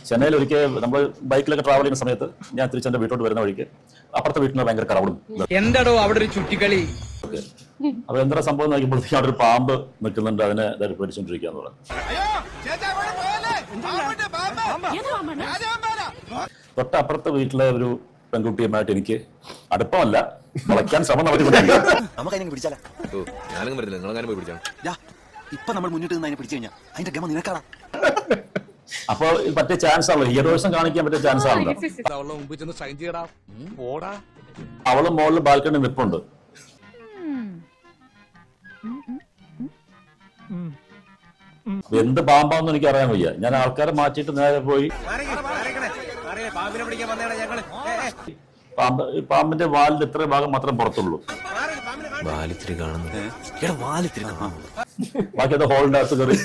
ചെന്നൈയിൽ ഒരിക്കൽ നമ്മൾ ബൈക്കിലൊക്കെ ട്രാവൽ ചെയ്യുന്ന സമയത്ത് ഞാൻ തിരിച്ചെന്റെ വീട്ടോട്ട് വരുന്ന വഴിക്ക് അപ്പുറത്തെ വീട്ടിൽ ഭയങ്കര കറവടും. എന്താടോ അവിടെ ഒരു ചുറ്റിക്കളി? അപ്പൊ എന്താ സംഭവം നോക്കിയപ്പോഴത്തേക്കും അവിടെ ഒരു പാമ്പ് നിൽക്കുന്നുണ്ട്, അതിനെ പേടിച്ചോണ്ടിരിക്കാന്ന് പറഞ്ഞു. തൊട്ടപ്പുറത്തെ വീട്ടിലെ ഒരു പെൺകുട്ടിയുമായിട്ട് എനിക്ക് അടുപ്പമല്ല, വളയ്ക്കാൻ ശ്രമം നടത്തിക്കൊണ്ടിരിക്കുക. ഇപ്പൊ നമ്മൾ മുന്നിട്ട് നിന്ന് അതിനെ പിടിച്ചു കഴിഞ്ഞാൽ അതിന്റെ ഗമ നിനക്കാളാ. അപ്പൊ പറ്റിയ ചാൻസ് ആണല്ലോ, ഹീറോയിസം കാണിക്കാൻ പറ്റിയ ചാൻസ് ആണല്ലോ. അവള് മോളിൽ ബാൽക്കണി നിൽപ്പുണ്ട്. എന്ത് പാമ്പാന്ന് എനിക്ക് അറിയാൻ വയ്യ. ഞാൻ ആൾക്കാരെ മാറ്റിയിട്ട് നേരെ പോയി പാമ്പിന്റെ വാലിന്റെ ഇത്ര ഭാഗം മാത്രം പുറത്തുള്ളൂ. ബാക്കി അത് ഹോളിന്റെ അകത്ത് കയറി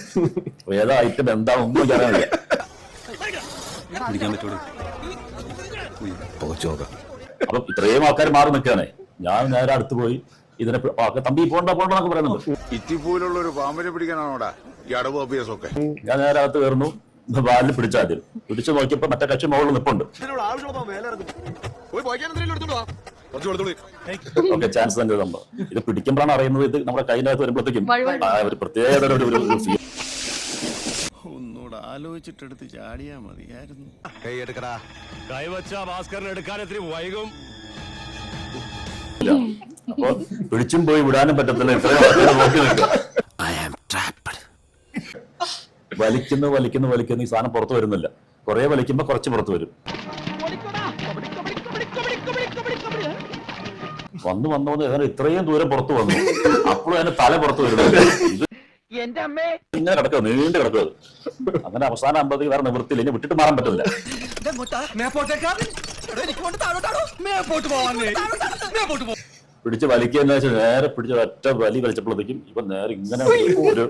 ഏതാ ഐറ്റം എന്താണെന്നും എനിക്ക് അറിയാൻ വയ്യ. അപ്പൊ ഇത്രയും ആൾക്കാർ മാറി നിൽക്കുകയാണേ. ഞാൻ നേരെ അടുത്ത് പോയി ഇതിനെ തമ്പി പോണ്ടെന്നൊക്കെ പറയുന്നുണ്ട്. ഇറ്റിപ്പൂലുള്ള ഒരു പാമ്പിനെ പിടിക്കാനാണോടാ ഈ അടവ് അഭ്യാസമൊക്കെ? ഞാൻ നേരെ അകത്ത് കയറുന്നു, വാലിൽ പിടിച്ചാദ്യം പിടിച്ചു നോക്കിയപ്പോ മറ്റേ കക്ഷി മുകളിൽ നിൽപ്പുണ്ട്. ഓക്കെ, ചാൻസ് തന്നെ നമ്മൾ ഇത് പിടിക്കുമ്പോഴാണ് അറിയുന്നത് ഇത് നമ്മുടെ കയ്യിനകത്ത് വരുമ്പോഴത്തേക്കും ഒരു പ്രത്യേക ഒന്നുകൂടെ ആലോചിച്ചിട്ടെടുത്ത് ചാടിയാ മതിയായിരുന്നു. അപ്പൊ പിടിച്ചും പോയി വിടാനും പറ്റത്തില്ല. ഇത്രയും നോക്കി നിൽക്കുക, വലിക്കുന്നു ഈ സാധനം പുറത്തു വരുന്നില്ല. കുറെ വലിക്കുമ്പോ കുറച്ച് പുറത്തു വരും. വന്ന് ഏതാണ്ട് ഇത്രയും ദൂരം പുറത്തു വന്നു. അപ്പോഴും അതിന്റെ തല പുറത്തു വരുന്നത്. ഇങ്ങനെ കിടക്കുക, നീണ്ടു കിടക്കുക. അങ്ങനെ അവസാനം ആകുമ്പോഴത്തേക്ക് വേറെ നിവൃത്തിയില്ല, ഇനി വിട്ടിട്ട് മാറാൻ പറ്റില്ല. പിടിച്ച് വലിക്കുക എന്ന് വെച്ചാൽ നേരെ പിടിച്ച ഒറ്റ വലി കളിച്ചപ്പോഴത്തേക്കും ഇപ്പൊ നേരെ ഇങ്ങനെ ഒരു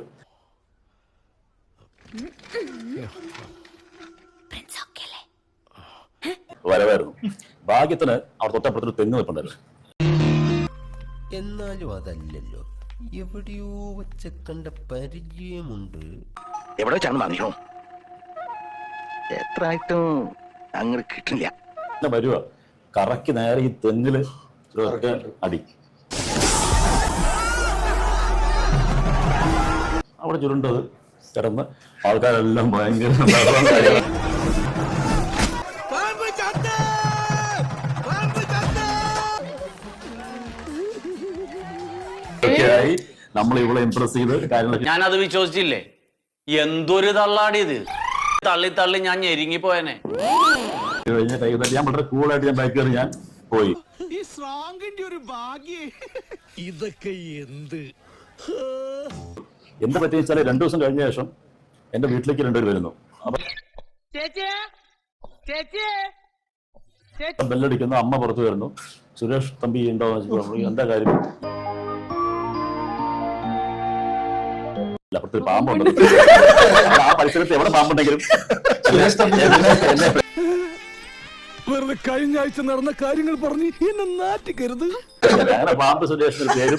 വരവായിരുന്നു. ഭാഗ്യത്തിന് അവിടെ തൊട്ടപ്പുറത്തൊരു തെങ്ങ് നിൽപ്പുണ്ടായിരുന്നു. എന്നാലും അതല്ലല്ലോ, എവിടെയോ വെച്ച കണ്ട പരിചയമുണ്ട്. എവിടെ വെച്ചാണ് പറഞ്ഞോ? എത്ര ആയിട്ടും അങ്ങനെ കിട്ടില്ല. വരുക കറക്കി നേരെ ഈ തെങ്ങില് അടി. അവിടെ ചുരുണ്ടത് കിടന്ന് ആൾക്കാരെല്ലാം ഭയങ്കര ആയി. നമ്മൾ ഇവിടെ ഇംപ്രസ് ചെയ്ത് കാര്യങ്ങൾ. ഞാനത് വിശ്വസിച്ചില്ലേ? എന്തൊരു തള്ളാടിയത്, തള്ളി ഞാൻ ഞെരുങ്ങിപ്പോയനെ. ഞാൻ വളരെ കൂളായിട്ട് ഞാൻ ബൈക്ക് കയറി ഞാൻ പോയി. ഈ സ്ട്രോങ്ങിന്റെ ഒരു ഭാഗ്യേ. ഇതൊക്കെ എന്ത് പറ്റിയെന്ന് വെച്ചാൽ 2 ദിവസം കഴിഞ്ഞ ശേഷം എന്റെ വീട്ടിലേക്ക് 2 പേര് വരുന്നു. അപ്പൊ ബെല്ലടിക്കുന്നു, അമ്മ പുറത്തു വരുന്നു. സുരേഷ് തമ്പി ഉണ്ടോ? എന്താ കാര്യം? അപ്പുറത്ത് പാമ്പുണ്ട്. ആ പരിസരത്ത് എവിടെ പാമ്പുണ്ടെങ്കിലും വെറുതെ കഴിഞ്ഞ ആഴ്ച നടന്ന കാര്യങ്ങൾ പറഞ്ഞ് എന്നെ നാറ്റിക്കരുത്. അങ്ങനെ പാമ്പ് സുരേഷിന് പേര്